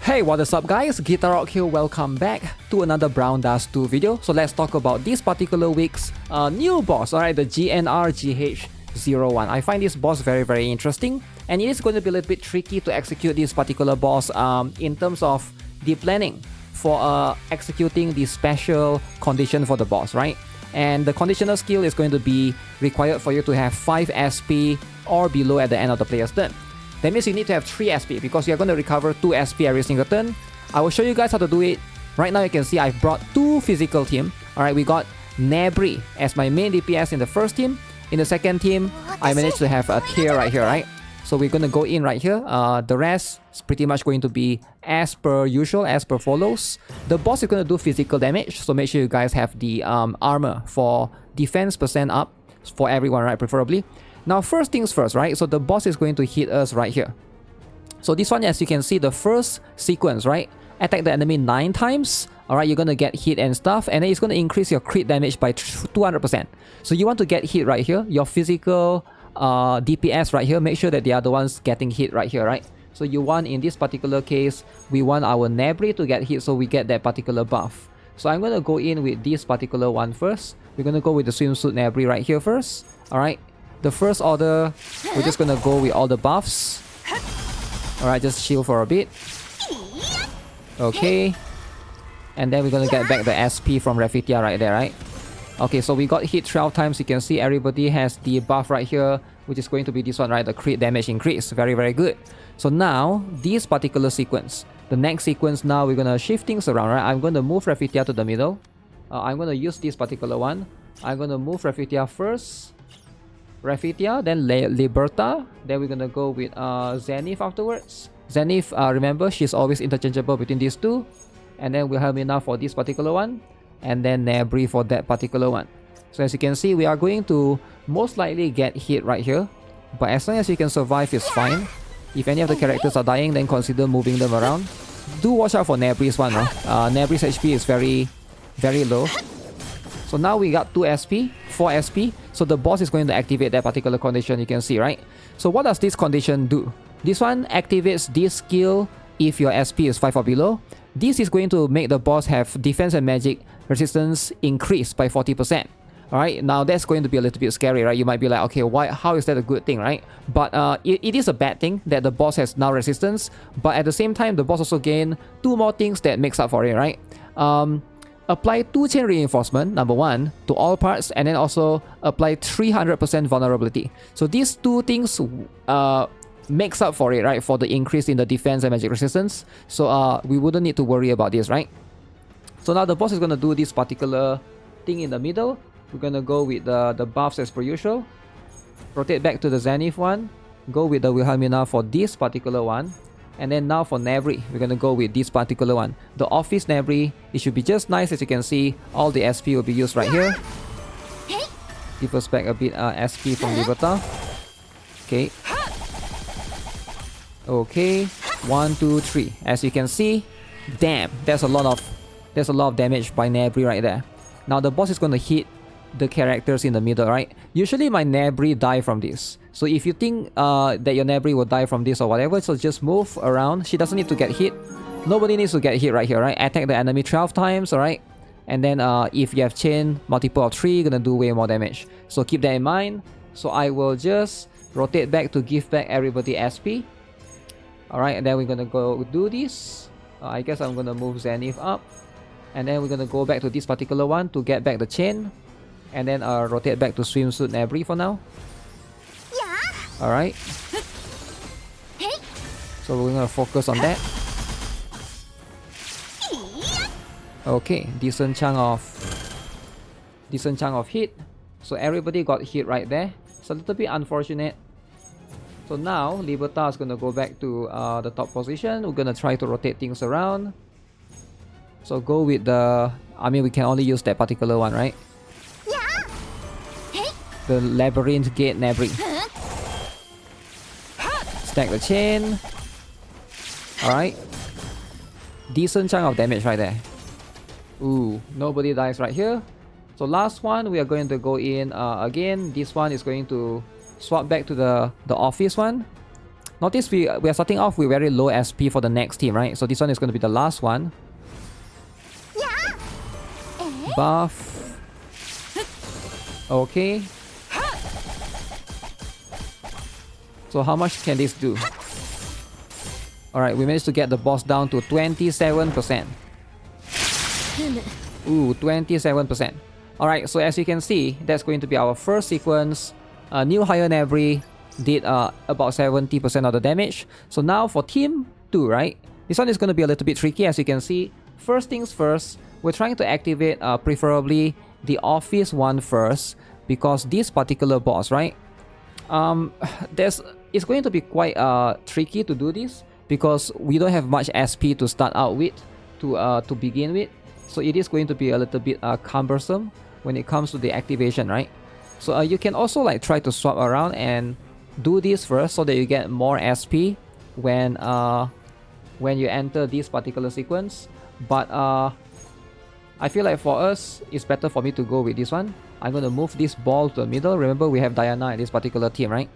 Hey, what is up guys? GuitarRock here, welcome back to another Brown Dust 2 video. So let's talk about this particular week's new boss, alright, the GNR-GH01. I find this boss very interesting, and it is going to be a little bit tricky to execute this particular boss in terms of the planning for executing the special condition for the boss, right? And the conditional skill is going to be required for you to have 5 SP or below at the end of the player's turn. That means you need to have 3 SP because you're going to recover 2 SP every single turn. I will show you guys how to do it. Right now you can see I've brought 2 physical team. Alright, we got NEBRIS as my main DPS in the first team. In the second team, I managed to have a tier right here, right? So we're going to go in right here. The rest is pretty much going to be as per usual, as per follows. The boss is going to do physical damage, so make sure you guys have the armor for defense % up for everyone, right? Preferably. Now, first things first, right? So the boss is going to hit us right here. So this one, as you can see, the first sequence, right? Attack the enemy 9 times. Alright, you're going to get hit and stuff, and then it's going to increase your crit damage by 200%. So you want to get hit right here. Your physical DPS right here, make sure that they are the ones getting hit right here, right? So you want, in this particular case, we want our NEBRIS to get hit so we get that particular buff. So I'm going to go in with this particular one first. We're going to go with the swimsuit NEBRIS right here first. Alright, the first order, we're just going to go with all the buffs. Alright, just chill for a bit. Okay. And then we're going to get back the SP from Rafitia right there, right? Okay, so we got hit 12 times. You can see everybody has the buff right here, which is going to be this one, right? The crit damage increase. Very good. So now, this particular sequence, the next sequence now, we're going to shift things around, right? I'm going to move Rafitia to the middle. I'm going to use this particular one. I'm going to move Rafitia first. Rafitia, then Liberta. Then we're going to go with Zenith afterwards. Zenith, remember, she's always interchangeable between these two. And then Wilhelmina for this particular one. And then NEBRIS for that particular one. So as you can see, we are going to most likely get hit right here. But as long as you can survive, it's fine. If any of the characters are dying, then consider moving them around. Do watch out for NEBRIS one. NEBRIS HP is very low. So now we got 2 SP, 4 SP. So the boss is going to activate that particular condition, you can see, right? So what does this condition do? This one activates this skill if your SP is 5 or below. This is going to make the boss have defense and magic resistance increase by 40%. Alright, now that's going to be a little bit scary, right? You might be like, okay, how is that a good thing, right? But it is a bad thing that the boss has now resistance. But at the same time, the boss also gain 2 more things that makes up for it, right? Apply 2 chain reinforcement, number 1, to all parts, and then also apply 300% vulnerability. So these 2 things makes up for it, right? For the increase in the defense and magic resistance. So we wouldn't need to worry about this, right? So now the boss is going to do this particular thing in the middle. We're going to go with the buffs as per usual. Rotate back to the Zenith one. Go with the Wilhelmina for this particular one. And then now for NEBRIS, we're going to go with this particular one. The office NEBRIS, it should be just nice. As you can see, all the SP will be used right here. Give us back a bit SP from Liberta. Okay. Okay. 1, 2, 3. As you can see, damn, there's a lot of damage by NEBRIS right there. Now the boss is going to hit the characters in the middle, right? Usually my NEBRIS die from this. So if you think that your NEBRIS will die from this or whatever, so just move around. She doesn't need to get hit. Nobody needs to get hit right here, right? Attack the enemy 12 times, alright? And then if you have chain multiple of 3, you're gonna do way more damage. So keep that in mind. So I will just rotate back to give back everybody SP. Alright, and then we're gonna go do this. I guess I'm gonna move Zenith up. And then we're gonna go back to this particular one to get back the chain. And then rotate back to swimsuit NEBRIS for now. Alright. So we're gonna focus on that. Okay, decent chunk of hit. So everybody got hit right there. It's a little bit unfortunate. So now Liberta is gonna go back to the top position. We're gonna try to rotate things around. So go with the... I mean, we can only use that particular one, right? The Labyrinth Gate NEBRIS. Stack the chain. Alright. Decent chunk of damage right there. Ooh, nobody dies right here. So last one, we are going to go in again. This one is going to swap back to the office one. Notice we are starting off with very low SP for the next team, right? So this one is going to be the last one. Buff. Okay. So how much can this do? Alright, we managed to get the boss down to 27%. Ooh, 27%. Alright, so as you can see, that's going to be our first sequence. New higher NEBRIS did about 70% of the damage. So now for team 2, right? This one is going to be a little bit tricky, as you can see. First things first, we're trying to activate preferably the office one first, because this particular boss, right? It's going to be quite tricky to do this, because we don't have much SP to start out with, to begin with. So it is going to be a little bit cumbersome when it comes to the activation, right? So you can also like try to swap around and do this first, so that you get more SP when you enter this particular sequence. But I feel like for us, it's better for me to go with this one. I'm going to move this ball to the middle. Remember, we have Diana in this particular team, right?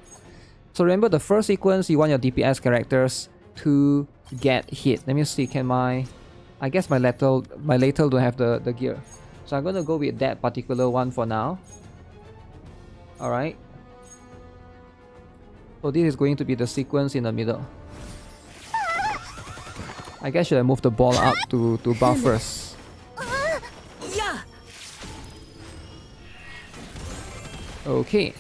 So remember, the first sequence, you want your DPS characters to get hit. Let me see, can I guess my lethal don't have the gear. So I'm going to go with that particular one for now. Alright. So this is going to be the sequence in the middle. I guess should I move the ball up to buff first? Okay.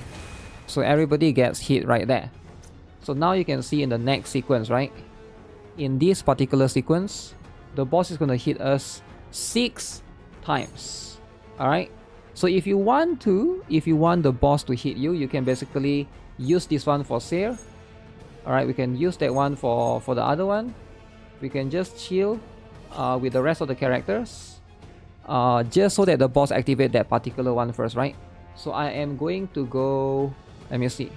So everybody gets hit right there. So now you can see in the next sequence, right? In this particular sequence, the boss is going to hit us 6 times. Alright? So if you want the boss to hit you, you can basically use this one for Seer. Alright, we can use that one for the other one. We can just chill with the rest of the characters. Just so that the boss activate that particular one first, right? So I am going to go... Let me see.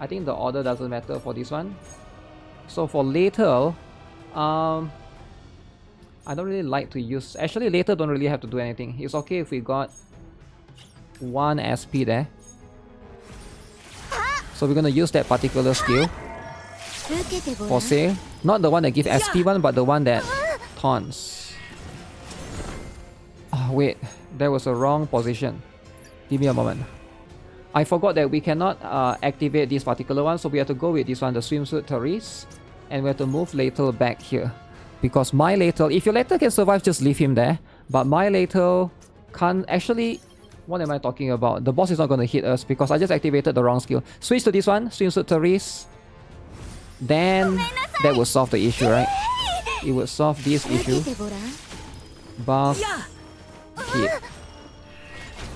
I think the order doesn't matter for this one. So for Lethal, I don't really like to use... Actually, Lethal don't really have to do anything. It's okay if we got 1 SP there. So we're gonna use that particular skill for Say. Not the one that gives SP one, but the one that taunts. Oh, wait. That was a wrong position. Give me a moment. I forgot that we cannot activate this particular one, so we have to go with this one, the Swimsuit Therese. And we have to move Lethal back here. Because my Lethal, if your Lethal can survive, just leave him there. But my Lethal can't actually... What am I talking about? The boss is not going to hit us because I just activated the wrong skill. Switch to this one, Swimsuit Therese. Then that will solve the issue, right? It will solve this issue. Buff. Hit.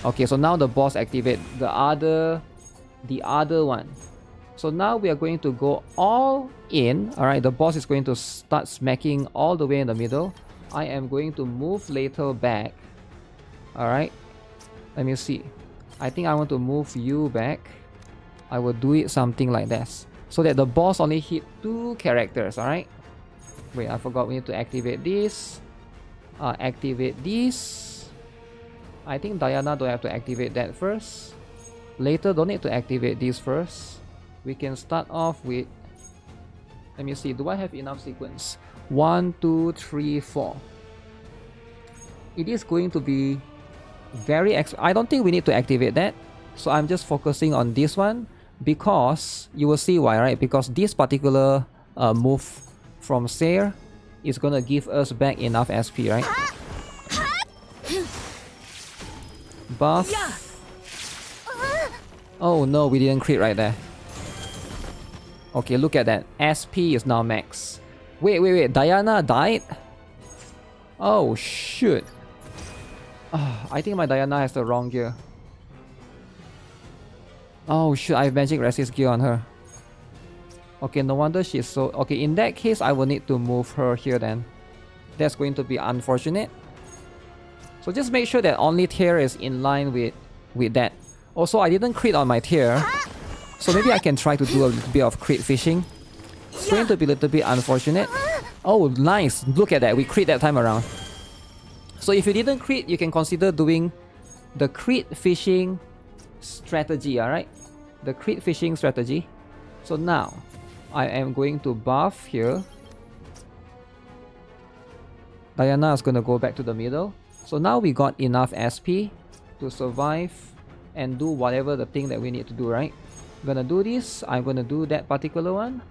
Okay, so now the boss activate the other one. So now we are going to go all in. Alright, the boss is going to start smacking all the way in the middle. I am going to move Lethal back. Alright. Let me see. I think I want to move you back. I will do it something like this, so that the boss only hit 2 characters, alright? Wait, I forgot we need to activate this. Activate this. I think Diana don't have to activate that first. Later, don't need to activate this first. We can start off with... Let me see, do I have enough sequence? 1, 2, 3, 4. It is going to be very... I don't think we need to activate that. So I'm just focusing on this one. Because, you will see why, right? Because this particular move from Seer is gonna give us back enough SP, right? Buff. Oh no, we didn't crit right there. Okay, look at that. SP is now max. Wait. Diana died? Oh, shoot. I think my Diana has the wrong gear. Oh shoot, I have magic resist gear on her. Okay, no wonder she's so... Okay, in that case, I will need to move her here then. That's going to be unfortunate. So just make sure that only tier is in line with that. Also, I didn't crit on my tier. So maybe I can try to do a little bit of crit fishing. It's going to be a little bit unfortunate. Oh, nice. Look at that. We crit that time around. So if you didn't crit, you can consider doing the crit fishing strategy, alright? The crit fishing strategy. So now, I am going to buff here. Diana is gonna go back to the middle. So now we got enough SP to survive and do whatever the thing that we need to do, right? I'm gonna do this, I'm gonna do that particular one.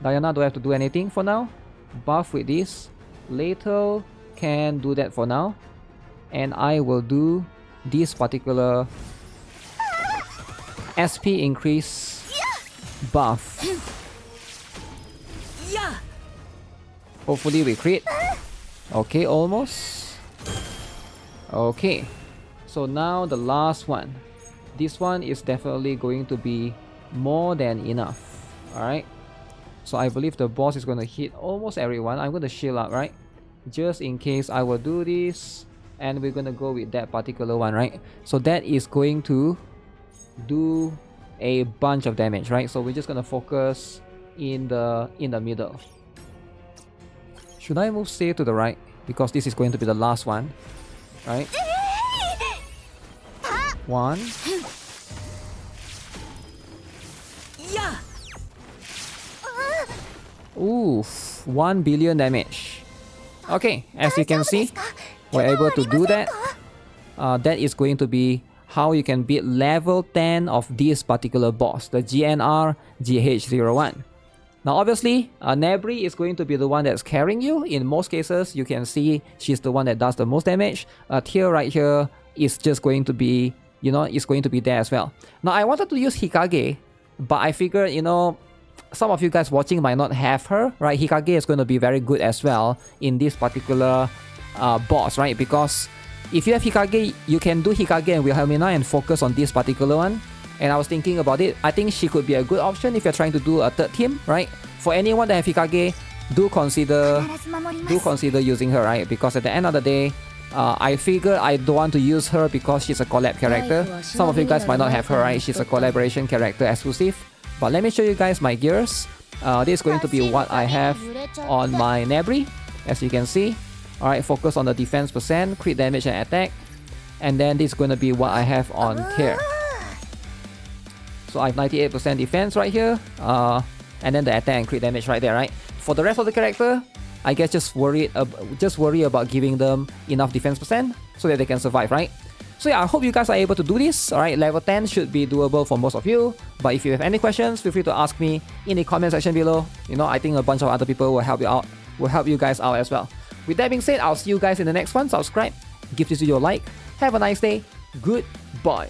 Diana don't have to do anything for now. Buff with this. Later can do that for now. And I will do this particular SP increase buff. Hopefully we crit. Okay, almost. Okay. So now the last one. This one is definitely going to be more than enough. Alright. So I believe the boss is going to hit almost everyone. I'm going to shield up, right? Just in case I will do this. And we're going to go with that particular one, right? So that is going to do a bunch of damage, right? So we're just going to focus in the middle. Should I move safe to the right? Because this is going to be the last one, right? 1. Oof, 1 billion damage. Okay, as you can see, we're able to do that. That is going to be how you can beat level 10 of this particular boss, the GNR-GH01. Now obviously, NEBRIS is going to be the one that's carrying you. In most cases, you can see she's the one that does the most damage. Tier right here is just going to be, you know, it's going to be there as well. Now I wanted to use Hikage, but I figured, you know, some of you guys watching might not have her, right? Hikage is going to be very good as well in this particular boss, right? Because if you have Hikage, you can do Hikage and Wilhelmina and focus on this particular one. And I was thinking about it. I think she could be a good option if you're trying to do a third team, right? For anyone that have Hikage, do consider using her, right? Because at the end of the day, I figure I don't want to use her because she's a collab character. Some of you guys might not have her, right? She's a collaboration character exclusive. But let me show you guys my gears. This is going to be what I have on my NEBRIS, as you can see. Alright, focus on the defense percent, crit damage and attack. And then this is going to be what I have on Care. So I have 98% defense right here. And then the attack and crit damage right there, right? For the rest of the character, I guess just worry about giving them enough defense percent so that they can survive, right? So yeah, I hope you guys are able to do this. Alright, level 10 should be doable for most of you. But if you have any questions, feel free to ask me in the comment section below. You know, I think a bunch of other people will help you out, guys out as well. With that being said, I'll see you guys in the next one. Subscribe, give this video a like. Have a nice day. Goodbye.